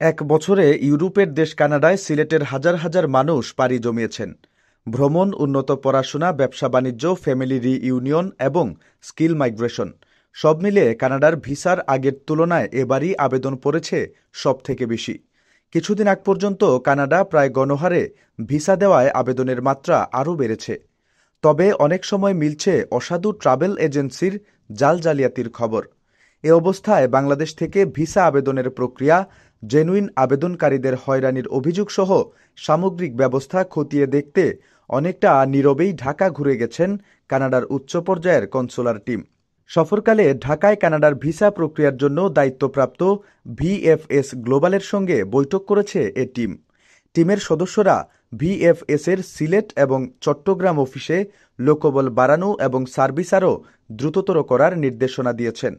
এক বছরে ইউরোপের দেশ কানাডায় সিলেটের হাজার হাজার মানুষ পাড়ি জমিয়েছেন। ভ্রমণ, উন্নত পড়াশোনা, ব্যবসা-বাণিজ্য, ফ্যামিলি রিইউনিয়ন এবং স্কিল মাইগ্রেশন সব মিলিয়ে কানাডার ভিসার আগের তুলনায় এবারই আবেদন পড়েছে সবথেকে বেশি। কিছুদিন আগ পর্যন্ত কানাডা প্রায় গণহারে ভিসা দেওয়ায় আবেদনের মাত্রা আরও বেড়েছে। তবে অনেক সময় মিলছে অসাধু ট্রাভেল এজেন্সির জাল জালিয়াতির খবর। এ অবস্থায় বাংলাদেশ থেকে ভিসা আবেদনের প্রক্রিয়া, জেনুইন আবেদনকারীদের হয়রানির অভিযোগসহ সামগ্রিক ব্যবস্থা খতিয়ে দেখতে অনেকটা নীরবেই ঢাকা ঘুরে গেছেন কানাডার উচ্চ পর্যায়ের কনসুলার টিম। সফরকালে ঢাকায় কানাডার ভিসা প্রক্রিয়ার জন্য দায়িত্বপ্রাপ্ত ভিএফএস গ্লোবালের সঙ্গে বৈঠক করেছে এ টিম। টিমের সদস্যরা ভিএফএসের সিলেট এবং চট্টগ্রাম অফিসে লোকবল বাড়ানো এবং সার্ভিস আরও দ্রুততর করার নির্দেশনা দিয়েছেন।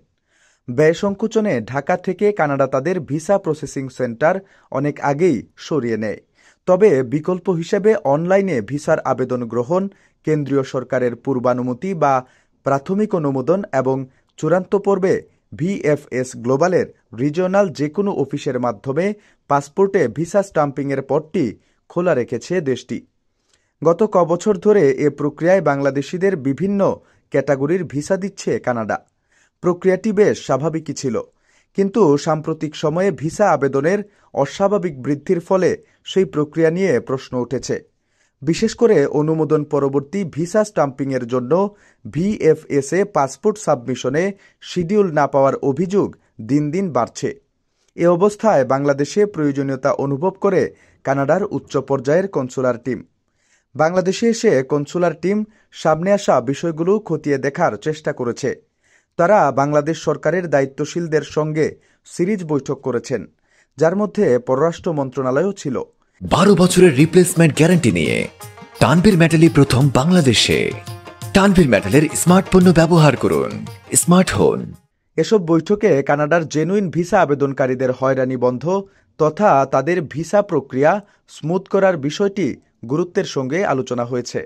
ব্যয় সংকোচনে ঢাকা থেকে কানাডা তাদের ভিসা প্রসেসিং সেন্টার অনেক আগেই সরিয়ে নেয়। তবে বিকল্প হিসেবে অনলাইনে ভিসার আবেদন গ্রহণ, কেন্দ্রীয় সরকারের পূর্বানুমতি বা প্রাথমিক অনুমোদন এবং চূড়ান্ত পর্বে ভিএফএস গ্লোবালের রিজিওনাল যে কোনো অফিসের মাধ্যমে পাসপোর্টে ভিসা স্টাম্পিংয়ের পথটি খোলা রেখেছে দেশটি। গত কবছর ধরে এ প্রক্রিয়ায় বাংলাদেশিদের বিভিন্ন ক্যাটাগরির ভিসা দিচ্ছে কানাডা। প্রক্রিয়াটি বেশ স্বাভাবিকই ছিল, কিন্তু সাম্প্রতিক সময়ে ভিসা আবেদনের অস্বাভাবিক বৃদ্ধির ফলে সেই প্রক্রিয়া নিয়ে প্রশ্ন উঠেছে। বিশেষ করে অনুমোদন পরবর্তী ভিসা স্টাম্পিংয়ের জন্য ভিএফএসে পাসপোর্ট সাবমিশনে শিডিউল না পাওয়ার অভিযোগ দিন দিন বাড়ছে। এ অবস্থায় বাংলাদেশে প্রয়োজনীয়তা অনুভব করে কানাডার উচ্চ পর্যায়ের কনসুলার টিম। বাংলাদেশে এসে কনসুলার টিম সামনে আসা বিষয়গুলো খতিয়ে দেখার চেষ্টা করেছে। তারা বাংলাদেশ সরকারের দায়িত্বশীলদের সঙ্গে সিরিজ বৈঠক করেছেন, যার মধ্যে পররাষ্ট্র মন্ত্রণালয়ও ছিল। 12 বছরের রিপ্লেসমেন্ট গ্যারান্টি নিয়ে তানভীর মেটালি প্রথম বাংলাদেশে। তানভীর মেটালের স্মার্ট পণ্য ব্যবহার করুন, স্মার্ট হন। এসব বৈঠকে কানাডার জেনুইন ভিসা আবেদনকারীদের হয়রানি বন্ধ তথা তাদের ভিসা প্রক্রিয়া স্মুথ করার বিষয়টি গুরুত্বের সঙ্গে আলোচনা হয়েছে।